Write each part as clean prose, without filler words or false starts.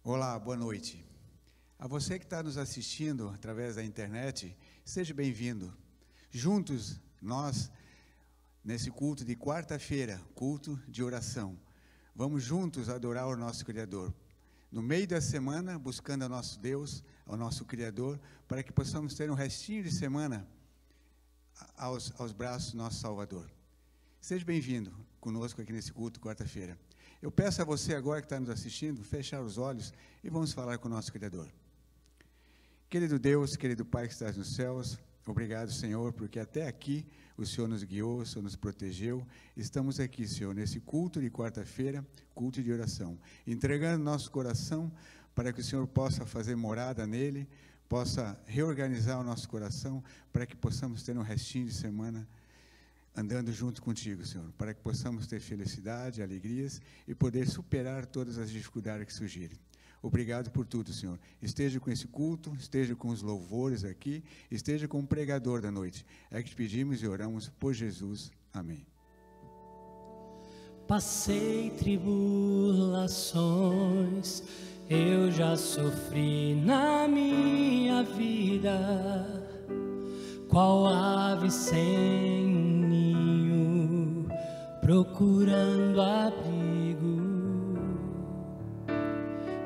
Olá, boa noite. A você que está nos assistindo através da internet, seja bem-vindo. Juntos, nós, nesse culto de quarta-feira, culto de oração, vamos juntos adorar o nosso Criador. No meio da semana, buscando ao nosso Deus, ao nosso Criador, para que possamos ter um restinho de semana aos braços do nosso Salvador. Seja bem-vindo conosco aqui nesse culto, quarta-feira. Eu peço a você agora que está nos assistindo, fechar os olhos e vamos falar com o nosso Criador. Querido Deus, querido Pai que estás nos céus, obrigado, Senhor, porque até aqui o Senhor nos guiou, o Senhor nos protegeu. Estamos aqui, Senhor, nesse culto de quarta-feira, culto de oração, entregando nosso coração para que o Senhor possa fazer morada nele, possa reorganizar o nosso coração, para que possamos ter um restinho de semana andando junto contigo, Senhor, para que possamos ter felicidade, alegrias e poder superar todas as dificuldades que surgirem. Obrigado por tudo, Senhor. Esteja com esse culto, esteja com os louvores aqui, esteja com o pregador da noite. É que te pedimos e oramos por Jesus. Amém. Passei tribulações, eu já sofri na minha vida, qual ave sem ninho, procurando abrigo.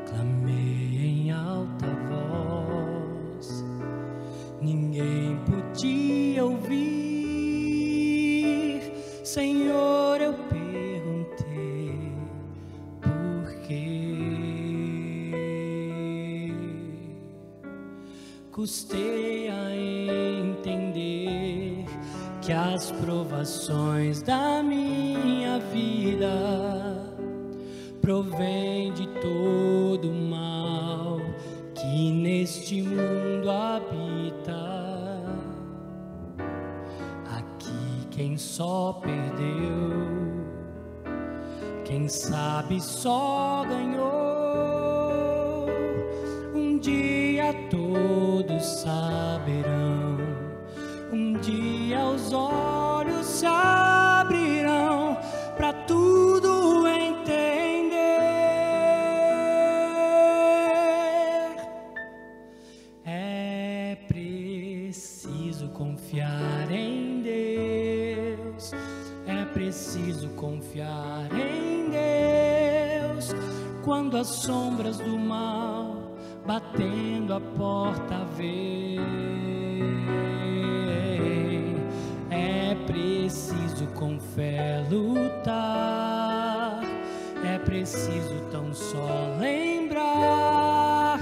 Clamei em alta voz, ninguém podia ouvir. Senhor, eu perguntei por quê. Custei a entender que as provações da minha vida provém de todo o mal que neste mundo habita. Aqui quem só perdeu, quem sabe só ganhou. Um dia todos saberão, um dia os olhos se abrirão para tudo entender. É preciso confiar em Deus, é preciso confiar em Deus, quando as sombras do mal batendo a porta vem. É preciso com fé lutar, é preciso tão só lembrar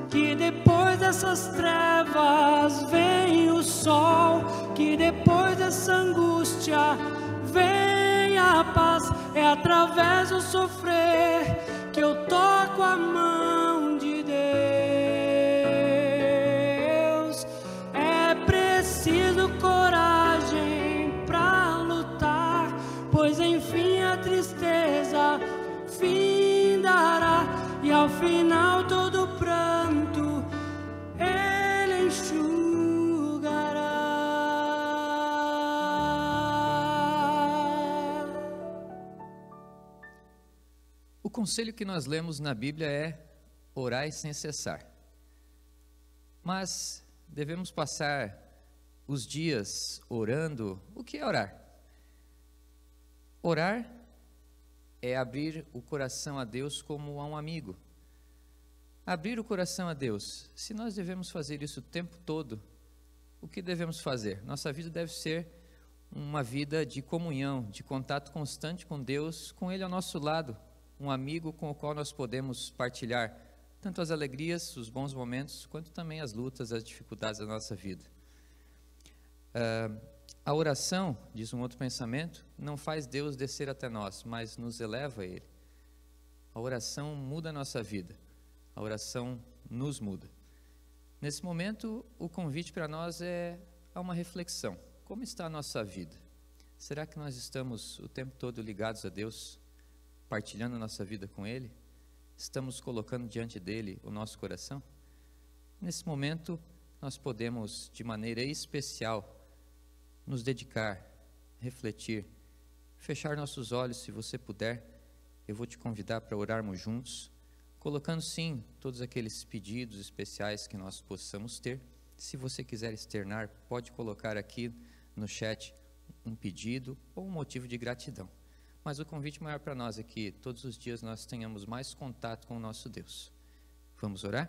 que depois dessas trevas vem o sol, que depois dessa angústia vem a paz. É através do sofrer que eu toco a mão de Deus. É preciso coragem pra lutar, pois enfim a tristeza findará e ao final todo pranto Ele enxugará. O conselho que nós lemos na Bíblia é: orai sem cessar. Mas devemos passar os dias orando. O que é orar? Orar é abrir o coração a Deus como a um amigo. Abrir o coração a Deus. Se nós devemos fazer isso o tempo todo, o que devemos fazer? Nossa vida deve ser uma vida de comunhão, de contato constante com Deus, com Ele ao nosso lado, um amigo com o qual nós podemos partilhar tanto as alegrias, os bons momentos, quanto também as lutas, as dificuldades da nossa vida. A oração, diz um outro pensamento, não faz Deus descer até nós, mas nos eleva a Ele. A oração muda a nossa vida, a oração nos muda. Nesse momento, o convite para nós é a uma reflexão. Como está a nossa vida? Será que nós estamos o tempo todo ligados a Deus, partilhando a nossa vida com Ele? Estamos colocando diante dEle o nosso coração? Nesse momento, nós podemos, de maneira especial, nos dedicar, refletir, fechar nossos olhos, se você puder. Eu vou te convidar para orarmos juntos, colocando sim todos aqueles pedidos especiais que nós possamos ter. Se você quiser externar, pode colocar aqui no chat um pedido ou um motivo de gratidão. Mas o convite maior para nós é que todos os dias nós tenhamos mais contato com o nosso Deus. Vamos orar?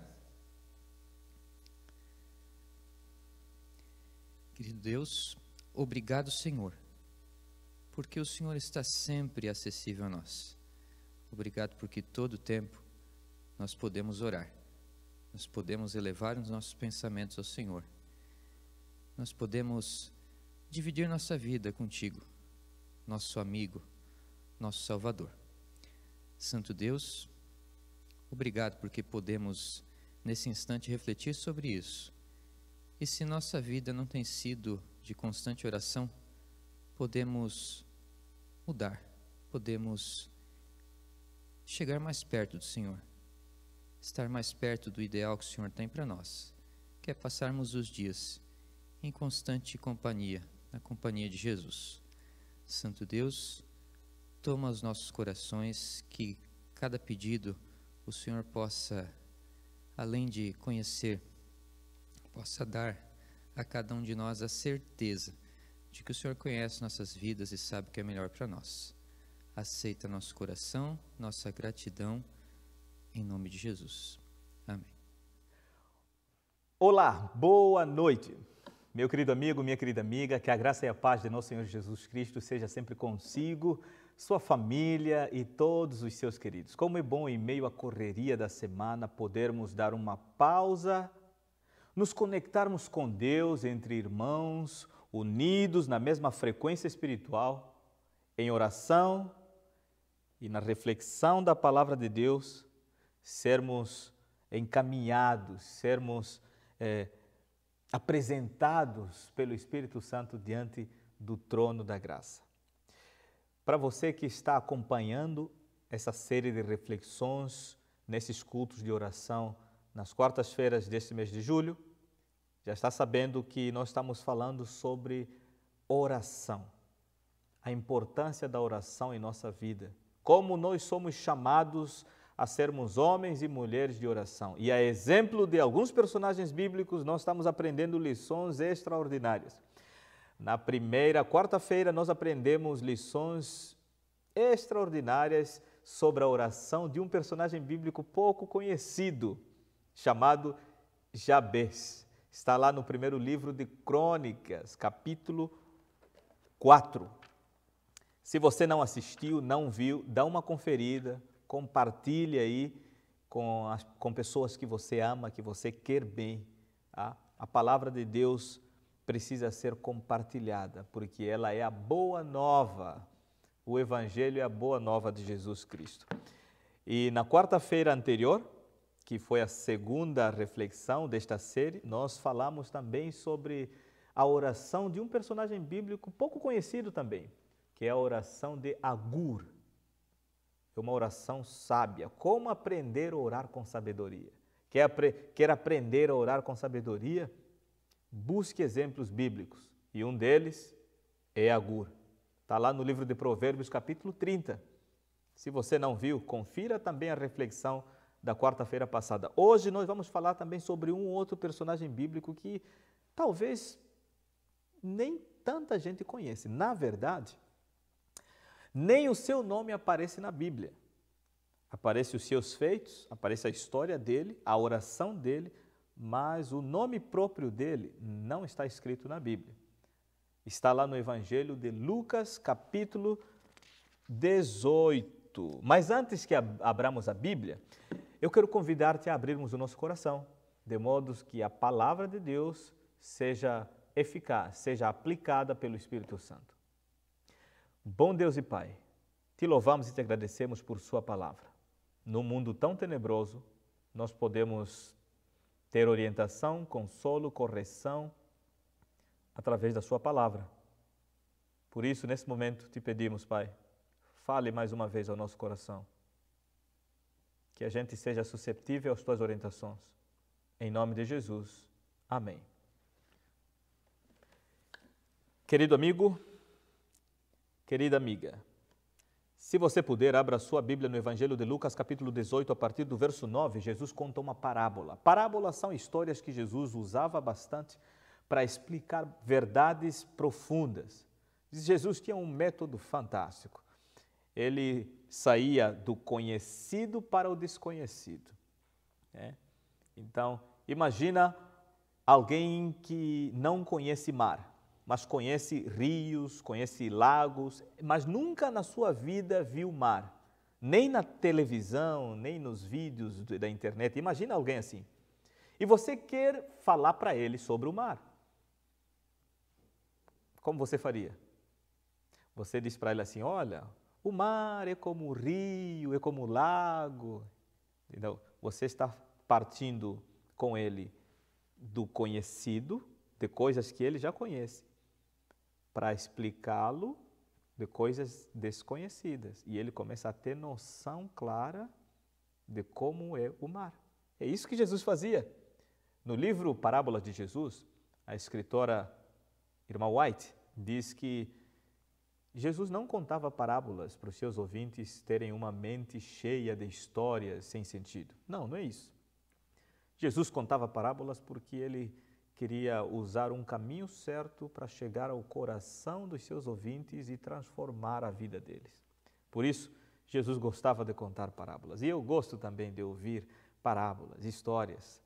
Querido Deus, obrigado, Senhor, porque o Senhor está sempre acessível a nós. Obrigado porque todo tempo nós podemos orar, nós podemos elevar os nossos pensamentos ao Senhor, nós podemos dividir nossa vida contigo, nosso amigo, nosso Salvador. Santo Deus, obrigado porque podemos nesse instante refletir sobre isso. E se nossa vida não tem sido de constante oração, podemos mudar, podemos chegar mais perto do Senhor, estar mais perto do ideal que o Senhor tem para nós, que é passarmos os dias em constante companhia, na companhia de Jesus. Santo Deus, toma os nossos corações, que cada pedido o Senhor possa, além de conhecer, possa dar a cada um de nós a certeza de que o Senhor conhece nossas vidas e sabe o que é melhor para nós. Aceita nosso coração, nossa gratidão, em nome de Jesus. Amém. Olá, boa noite. Meu querido amigo, minha querida amiga, que a graça e a paz de nosso Senhor Jesus Cristo seja sempre consigo, sua família e todos os seus queridos. Como é bom, em meio à correria da semana, podermos dar uma pausa, nos conectarmos com Deus entre irmãos, unidos na mesma frequência espiritual, em oração e na reflexão da palavra de Deus, sermos encaminhados, sermos apresentados pelo Espírito Santo diante do trono da graça. Para você que está acompanhando essa série de reflexões nesses cultos de oração nas quartas-feiras deste mês de julho, já está sabendo que nós estamos falando sobre oração, a importância da oração em nossa vida, como nós somos chamados a sermos homens e mulheres de oração. E a exemplo de alguns personagens bíblicos, nós estamos aprendendo lições extraordinárias. Na primeira quarta-feira, nós aprendemos lições extraordinárias sobre a oração de um personagem bíblico pouco conhecido, chamado Jabez. Está lá no primeiro livro de Crônicas, capítulo 4. Se você não assistiu, não viu, dá uma conferida, compartilhe aí com pessoas que você ama, que você quer bem. Tá? A palavra de Deus precisa ser compartilhada, porque ela é a boa nova. O Evangelho é a boa nova de Jesus Cristo. E na quarta-feira anterior, que foi a segunda reflexão desta série, nós falamos também sobre a oração de um personagem bíblico pouco conhecido também, que é a oração de Agur. É uma oração sábia. Como aprender a orar com sabedoria? Quer aprender a orar com sabedoria? Busque exemplos bíblicos. E um deles é Agur. Está lá no livro de Provérbios, capítulo 30. Se você não viu, confira também a reflexão da quarta-feira passada. Hoje nós vamos falar também sobre um outro personagem bíblico que talvez nem tanta gente conhece. Na verdade, nem o seu nome aparece na Bíblia. Aparece os seus feitos, aparece a história dele, a oração dele, mas o nome próprio dele não está escrito na Bíblia. Está lá no Evangelho de Lucas, capítulo 18. Mas antes que abramos a Bíblia, eu quero convidar-te a abrirmos o nosso coração, de modo que a palavra de Deus seja eficaz, seja aplicada pelo Espírito Santo. Bom Deus e Pai, te louvamos e te agradecemos por sua palavra. No mundo tão tenebroso, nós podemos ter orientação, consolo, correção através da sua palavra. Por isso, nesse momento, te pedimos, Pai, fale mais uma vez ao nosso coração. Que a gente seja susceptível às tuas orientações. Em nome de Jesus. Amém. Querido amigo, querida amiga, Se você puder, abra sua Bíblia no Evangelho de Lucas, capítulo 18, a partir do verso 9, Jesus conta uma parábola. Parábolas são histórias que Jesus usava bastante para explicar verdades profundas. Jesus tinha um método fantástico. Ele saía do conhecido para o desconhecido. Então, imagina alguém que não conhece mar, mas conhece rios, conhece lagos, mas nunca na sua vida viu mar, nem na televisão, nem nos vídeos da internet. Imagina alguém assim. E você quer falar para ele sobre o mar. Como você faria? Você diz para ele assim, olha, o mar é como o rio, é como o lago. Então, você está partindo com ele do conhecido, de coisas que ele já conhece, para explicá-lo de coisas desconhecidas. E ele começa a ter noção clara de como é o mar. É isso que Jesus fazia. No livro Parábolas de Jesus, a escritora Irmã White diz que Jesus não contava parábolas para os seus ouvintes terem uma mente cheia de histórias sem sentido. Não, não é isso. Jesus contava parábolas porque ele queria usar um caminho certo para chegar ao coração dos seus ouvintes e transformar a vida deles. Por isso, Jesus gostava de contar parábolas. E eu gosto também de ouvir parábolas, histórias.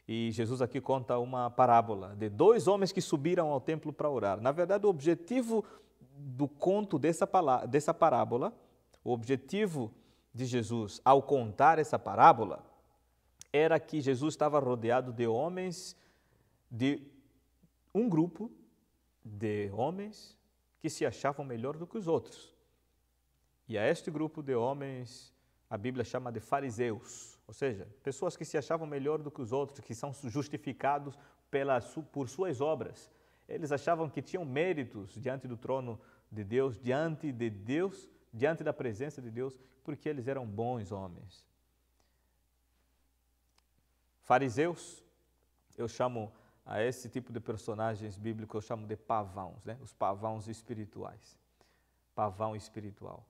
E Jesus aqui conta uma parábola de 2 homens que subiram ao templo para orar. Na verdade, o objetivo do conto dessa parábola, o objetivo de Jesus ao contar essa parábola, era que Jesus estava rodeado de homens, de um grupo de homens que se achavam melhor do que os outros. E a este grupo de homens, a Bíblia chama de fariseus, ou seja, pessoas que se achavam melhor do que os outros, que são justificados por suas obras. Eles achavam que tinham méritos diante do trono de Deus, diante da presença de Deus, porque eles eram bons homens. Fariseus, eu chamo a esse tipo de personagens bíblicos, eu chamo de pavãos, né? Os pavãos espirituais. Pavão espiritual.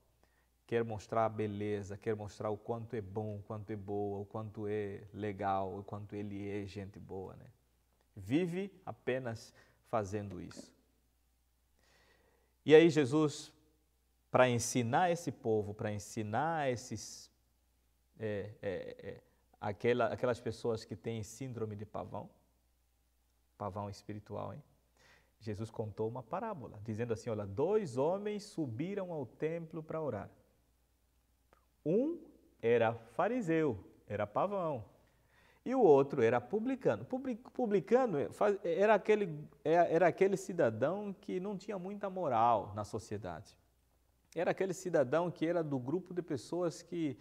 Quer mostrar a beleza, quer mostrar o quanto é bom, o quanto é boa, o quanto é legal, o quanto ele é gente boa, né? Vive apenas fazendo isso. E aí Jesus, para ensinar esse povo, para ensinar aquelas pessoas que têm síndrome de pavão espiritual, hein? Jesus contou uma parábola, dizendo assim, olha, 2 homens subiram ao templo para orar. Um era fariseu, era pavão, e o outro era publicano. Publicano era aquele cidadão que não tinha muita moral na sociedade. Era aquele cidadão que era do grupo de pessoas que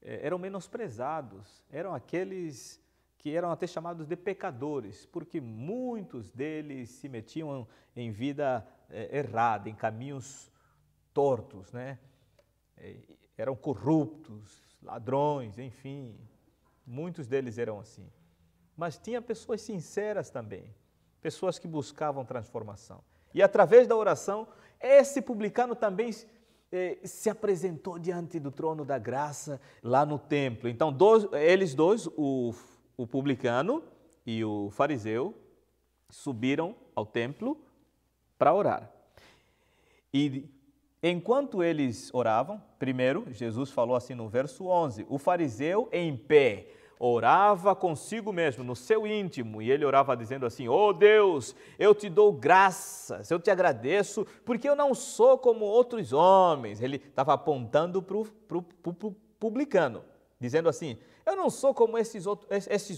eram menosprezados, eram aqueles que eram até chamados de pecadores, porque muitos deles se metiam em vida errada, em caminhos tortos, né? Eram corruptos, ladrões, enfim, muitos deles eram assim. Mas tinha pessoas sinceras também, pessoas que buscavam transformação. E através da oração, esse publicano também se apresentou diante do trono da graça lá no templo. Então, eles dois, o publicano e o fariseu, subiram ao templo para orar. E enquanto eles oravam, primeiro, Jesus falou assim no verso 11, o fariseu em pé orava consigo mesmo, no seu íntimo, e ele orava dizendo assim, oh Deus, eu te dou graças, eu te agradeço, porque eu não sou como outros homens. Ele estava apontando para o publicano, dizendo assim, eu não sou como esses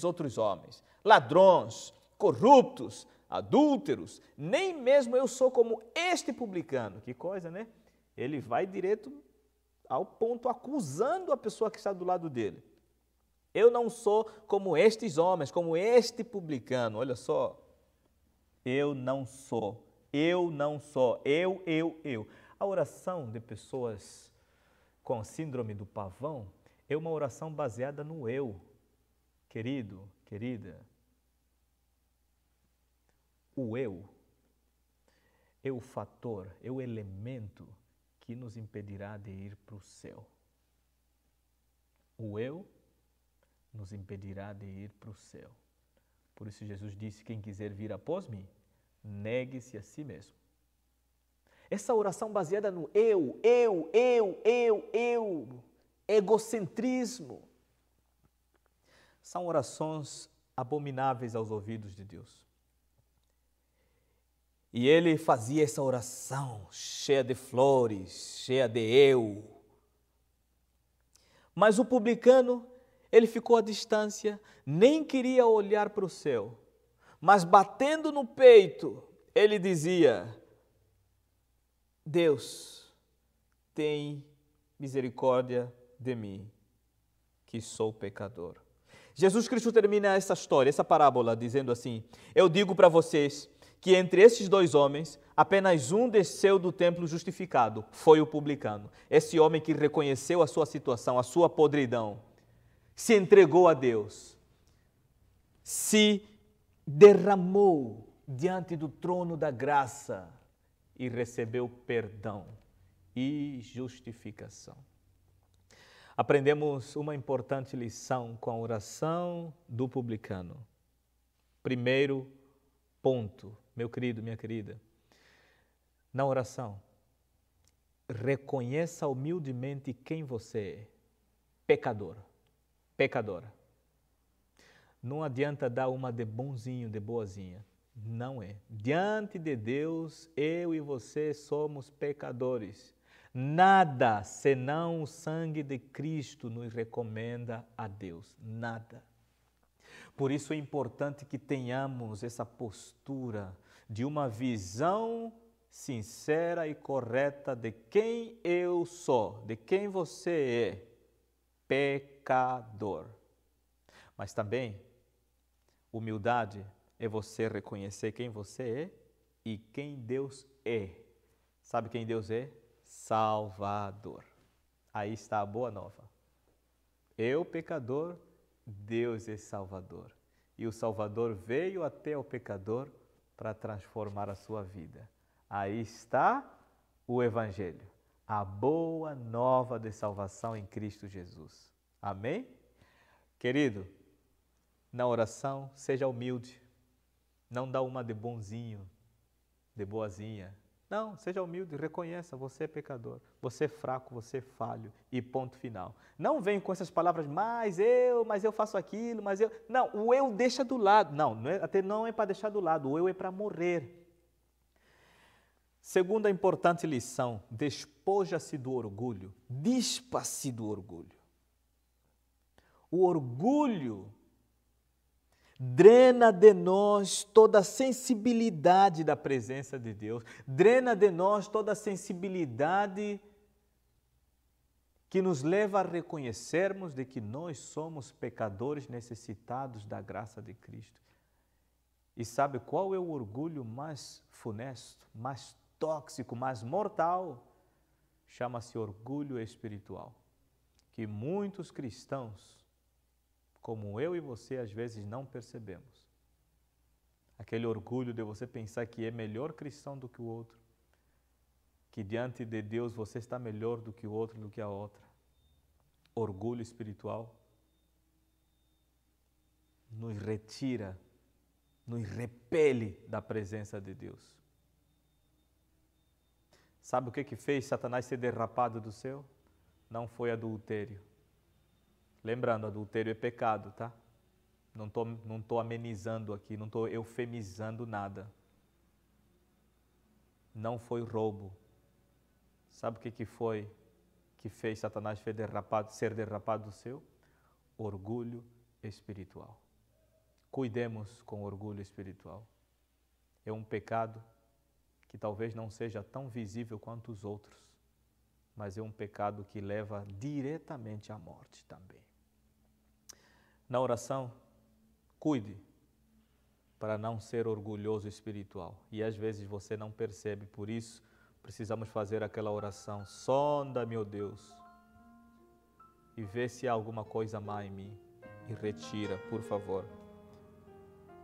outros homens, ladrões, corruptos, adúlteros, nem mesmo eu sou como este publicano. Que coisa, né? Ele vai direto ao ponto, acusando a pessoa que está do lado dele. Eu não sou como estes homens, como este publicano. Olha só, eu não sou. A oração de pessoas com síndrome do pavão é uma oração baseada no eu. Querido, querida, o eu é o fator, é o elemento que nos impedirá de ir para o céu. O eu nos impedirá de ir para o céu. Por isso Jesus disse, quem quiser vir após mim, negue-se a si mesmo. Essa oração baseada no eu, egocentrismo, são orações abomináveis aos ouvidos de Deus. E ele fazia essa oração cheia de flores, cheia de eu. Mas o publicano, ele ficou à distância, nem queria olhar para o céu, mas batendo no peito, ele dizia, Deus, tem misericórdia de mim, que sou pecador. Jesus Cristo termina essa história, essa parábola, dizendo assim, eu digo para vocês que entre esses dois homens, apenas um desceu do templo justificado, foi o publicano. Esse homem que reconheceu a sua situação, a sua podridão, se entregou a Deus, se derramou diante do trono da graça e recebeu perdão e justificação. Aprendemos uma importante lição com a oração do publicano. Primeiro ponto, meu querido, minha querida, na oração, reconheça humildemente quem você é, pecador, pecadora. Não adianta dar uma de bonzinho, de boazinha, não é. Diante de Deus, eu e você somos pecadores. Nada senão o sangue de Cristo nos recomenda a Deus, nada. Por isso é importante que tenhamos essa postura de uma visão sincera e correta de quem eu sou, de quem você é, pecador. Mas também, humildade é você reconhecer quem você é e quem Deus é. Sabe quem Deus é? Salvador. Aí está a boa nova. Eu, pecador, Deus é Salvador. E o Salvador veio até o pecador para transformar a sua vida. Aí está o Evangelho, a boa nova de salvação em Cristo Jesus. Amém? Querido, na oração, seja humilde. Não dá uma de bonzinho, de boazinha. Não, seja humilde, reconheça, você é pecador, você é fraco, você é falho e ponto final. Não venha com essas palavras, mas eu faço aquilo, mas eu... Não, o eu deixa do lado. Não, até não é para deixar do lado, o eu é para morrer. Segunda importante lição, despoja-se do orgulho, dispa-se do orgulho. O orgulho drena de nós toda a sensibilidade da presença de Deus, drena de nós toda a sensibilidade que nos leva a reconhecermos de que nós somos pecadores necessitados da graça de Cristo. E sabe qual é o orgulho mais funesto, mais tóxico, mais mortal? Chama-se orgulho espiritual, que muitos cristãos, como eu e você, às vezes não percebemos. Aquele orgulho de você pensar que é melhor cristão do que o outro, que diante de Deus você está melhor do que o outro, do que a outra. Orgulho espiritual nos retira, nos repele da presença de Deus. Sabe o que fez Satanás ser derrapado do céu? Não foi adultério. Lembrando, adultério é pecado, tá? Não tô amenizando aqui, não estou eufemizando nada. Não foi roubo. Sabe o que foi que fez Satanás ser derrapado do céu? Orgulho espiritual. Cuidemos com orgulho espiritual. É um pecado que talvez não seja tão visível quanto os outros, mas é um pecado que leva diretamente à morte também. Na oração, cuide para não ser orgulhoso espiritual. E às vezes você não percebe, por isso precisamos fazer aquela oração. Sonda-me, ó Deus, e vê se há alguma coisa má em mim e retira, por favor.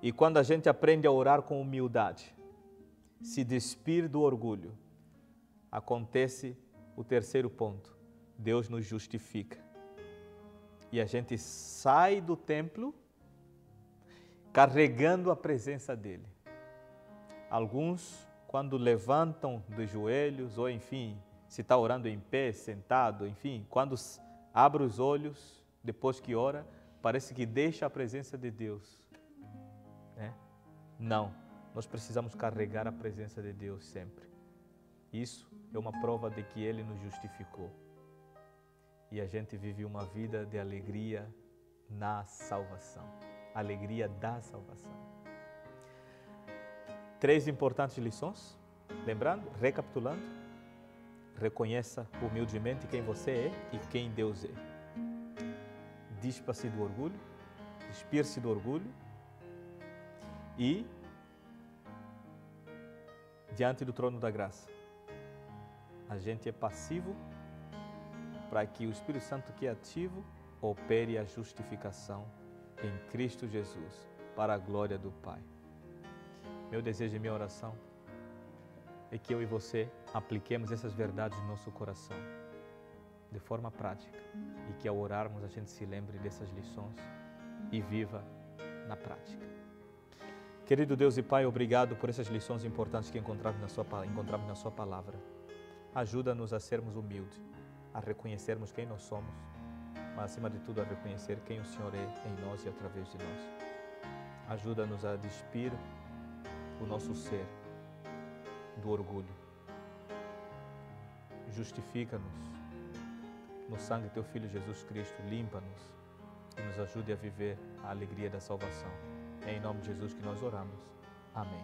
E quando a gente aprende a orar com humildade, se despir do orgulho, acontece o terceiro ponto, Deus nos justifica. E a gente sai do templo carregando a presença dele. Alguns, quando levantam dos joelhos, ou enfim, se está orando em pé, sentado, enfim, quando abre os olhos, depois que ora, parece que deixa a presença de Deus. Né? Não, nós precisamos carregar a presença de Deus sempre. Isso é uma prova de que Ele nos justificou. E a gente vive uma vida de alegria na salvação. Alegria da salvação. 3 importantes lições. Lembrando, recapitulando. Reconheça humildemente quem você é e quem Deus é. Dispa-se do orgulho, despir-se do orgulho e diante do trono da graça. A gente é passivo para que o Espírito Santo, que é ativo, opere a justificação em Cristo Jesus, para a glória do Pai. Meu desejo e minha oração é que eu e você apliquemos essas verdades no nosso coração, de forma prática, e que ao orarmos a gente se lembre dessas lições e viva na prática. Querido Deus e Pai, obrigado por essas lições importantes que encontramos na Sua Palavra. Ajuda-nos a sermos humildes, a reconhecermos quem nós somos, mas acima de tudo a reconhecer quem o Senhor é em nós e através de nós. Ajuda-nos a despir o nosso ser do orgulho. Justifica-nos no sangue de Teu Filho Jesus Cristo, limpa-nos e nos ajude a viver a alegria da salvação. É em nome de Jesus que nós oramos. Amém.